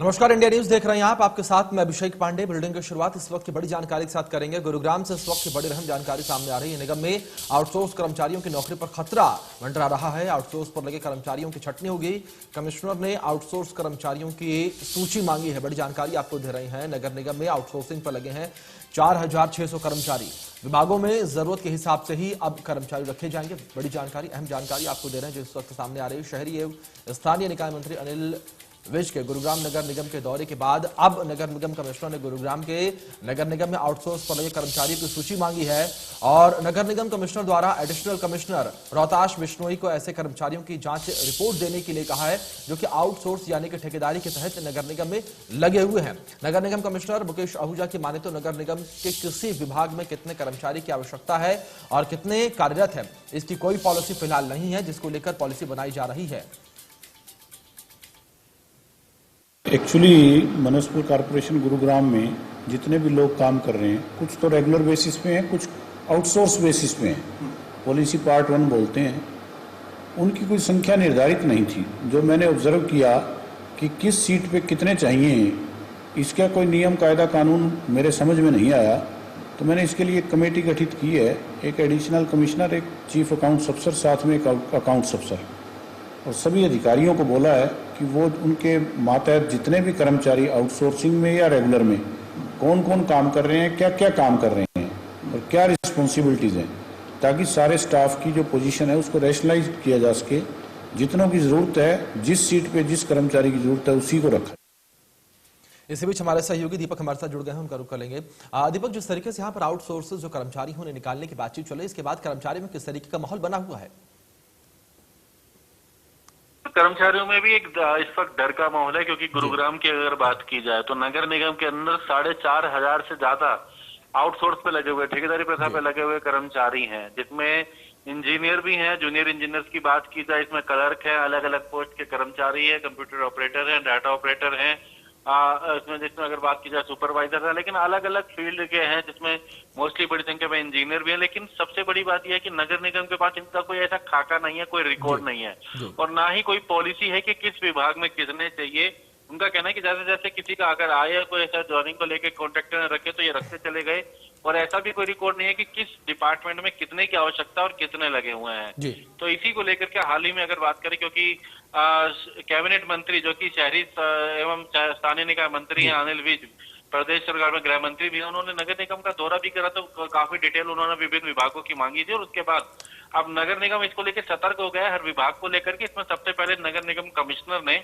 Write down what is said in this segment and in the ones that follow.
नमस्कार, India news देख रहे हैं आप। आपके साथ मैं अभिषेक पांडे। बुलेटिन की शुरुआत इस वक्त की बड़ी जानकारी के साथ करेंगे। गुरुग्राम से इस वक्त की बड़ी अहम जानकारी सामने आ रही है। निगम में आउटसोर्स कर्मचारियों की नौकरी पर खतरा मंडरा रहा है। आउटसोर्स पर लगे कर्मचारियों की छटनी होगी। कमिश्नर ने आउटसोर्स कर्मचारियों की सूची मांगी है। बड़ी जानकारी आपको दे रहे हैं। नगर निगम में आउटसोर्सिंग पर लगे हैं 4600 कर्मचारी। विभागों में जरूरत के हिसाब से ही अब कर्मचारी रखे जाएंगे। बड़ी जानकारी, अहम जानकारी आपको दे रहे हैं जो इस वक्त सामने आ रही है। शहरी एवं स्थानीय निकाय मंत्री अनिल विज के गुरुग्राम नगर निगम के दौरे के बाद अब नगर निगम कमिश्नर ने गुरुग्राम के नगर निगम में आउटसोर्स पर लगे कर्मचारियों की सूची मांगी है और नगर निगम कमिश्नर द्वारा एडिशनल कमिश्नर रोहताश बिश्नोई को ऐसे कर्मचारियों की जांच रिपोर्ट देने के लिए कहा है जो कि आउटसोर्स यानी कि ठेकेदारी के तहत नगर निगम में लगे हुए हैं। नगर निगम कमिश्नर मुकेश आहूजा की माने तो नगर निगम के किसी विभाग में कितने कर्मचारी की आवश्यकता है और कितने कार्यरत है, इसकी कोई पॉलिसी फिलहाल नहीं है, जिसको लेकर पॉलिसी बनाई जा रही है। एक्चुअली मनसपुर कॉरपोरेशन गुरुग्राम में जितने भी लोग काम कर रहे हैं, कुछ तो रेगुलर बेसिस पे हैं, कुछ आउटसोर्स बेसिस पे हैं। पॉलिसी पार्ट 1 बोलते हैं। उनकी कोई संख्या निर्धारित नहीं थी। जो मैंने ऑब्जर्व किया कि किस सीट पे कितने चाहिए, इसका कोई नियम कायदा कानून मेरे समझ में नहीं आया। तो मैंने इसके लिए एक कमेटी गठित की है। एक एडिशनल कमिश्नर, एक चीफ अकाउंट्स अफसर, साथ में एक अकाउंट्स अफसर, और सभी अधिकारियों को बोला है कि वो उनके मातहत जितने भी कर्मचारी आउटसोर्सिंग में या रेगुलर में कौन कौन काम कर रहे हैं, क्या क्या काम कर रहे हैं और क्या रिस्पॉन्सिबिलिटीज़ हैं, ताकि सारे स्टाफ की जो पोजीशन है उसको रैशनलाइज किया जा सके। जितनों की ज़रूरत है, जिस सीट पे जिस कर्मचारी की ज़रूरत है उसी को रखा। इसी बीच हमारे सहयोगी दीपक हमारे साथ जुड़ गए हैं, उनका रुख कर लेंगे। दीपक, जिस तरीके से यहाँ पर आउटसोर्सेज जो कर्मचारी होने निकालने की बातचीत चले, इसके बाद कर्मचारी में किस तरीके का माहौल बना हुआ है? कर्मचारियों में भी एक इस वक्त डर का माहौल है, क्योंकि गुरुग्राम की अगर बात की जाए तो नगर निगम के अंदर 4500 से ज्यादा आउटसोर्स पे लगे हुए, ठेकेदारी प्रथा पे लगे हुए कर्मचारी हैं, जिसमें इंजीनियर भी हैं। जूनियर इंजीनियर्स की बात की जाए, इसमें क्लर्क है, अलग अलग पोस्ट के कर्मचारी है, कंप्यूटर ऑपरेटर है, डाटा ऑपरेटर है, जिसमें अगर बात की जाए सुपरवाइजर है, लेकिन अलग अलग फील्ड के हैं, जिसमें मोस्टली बड़ी संख्या में इंजीनियर भी है। लेकिन सबसे बड़ी बात यह है कि नगर निगम के पास इनका कोई ऐसा खाका नहीं है, कोई रिकॉर्ड नहीं है और ना ही कोई पॉलिसी है कि किस विभाग में कितने चाहिए। उनका कहना है कि जैसे जैसे किसी का अगर आया कोई ऐसा ज्वाइनिंग को लेकर कॉन्ट्रैक्टर ने रखे तो ये रखते चले गए, और ऐसा भी कोई रिकॉर्ड नहीं है कि किस डिपार्टमेंट में कितने की आवश्यकता और कितने लगे हुए हैं। तो इसी को लेकर के हाल ही में अगर बात करें, क्योंकि कैबिनेट मंत्री जो कि शहरी एवं स्थानीय निकाय मंत्री हैं अनिल विज, प्रदेश सरकार में गृह मंत्री भी हैं, उन्होंने नगर निगम का दौरा भी करा, तो काफी डिटेल उन्होंने विभिन्न विभागों की मांगी थी। और उसके बाद अब नगर निगम इसको लेकर सतर्क हो गया है हर विभाग को लेकर के। इसमें सबसे पहले नगर निगम कमिश्नर ने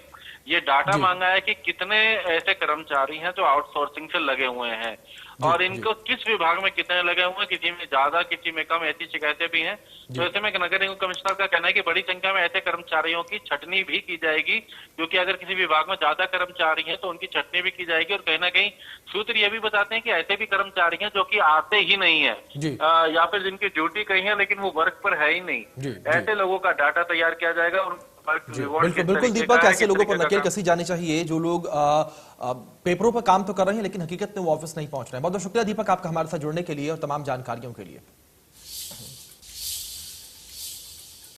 ये डाटा मांगा है कि कितने ऐसे कर्मचारी हैं जो आउटसोर्सिंग से लगे हुए हैं और इनको किस विभाग में कितने लगे हुए हैं, किसी में ज्यादा किसी में कम, ऐसी शिकायतें भी हैं। तो ऐसे में नगर निगम कमिश्नर का कहना है कि बड़ी संख्या में ऐसे कर्मचारियों की छटनी भी की जाएगी, क्योंकि अगर किसी विभाग में ज्यादा कर्मचारी हैं तो उनकी छटनी भी की जाएगी। और कहीं ना कहीं सूत्र ये भी बताते हैं कि ऐसे भी कर्मचारी हैं जो कि आते ही नहीं है या फिर जिनकी ड्यूटी कहीं है लेकिन वो वर्क पर है ही नहीं, ऐसे लोगों का डाटा तैयार किया जाएगा। और बिल्कुल बिल्कुल दीपक, ऐसे लोगों पर नकेल कसी जानी चाहिए जो लोग पेपरों पर काम तो कर रहे हैं लेकिन हकीकत में वो ऑफिस नहीं पहुंच रहे हैं। बहुत बहुत शुक्रिया दीपक आपका हमारे साथ जुड़ने के लिए और तमाम जानकारियों के लिए।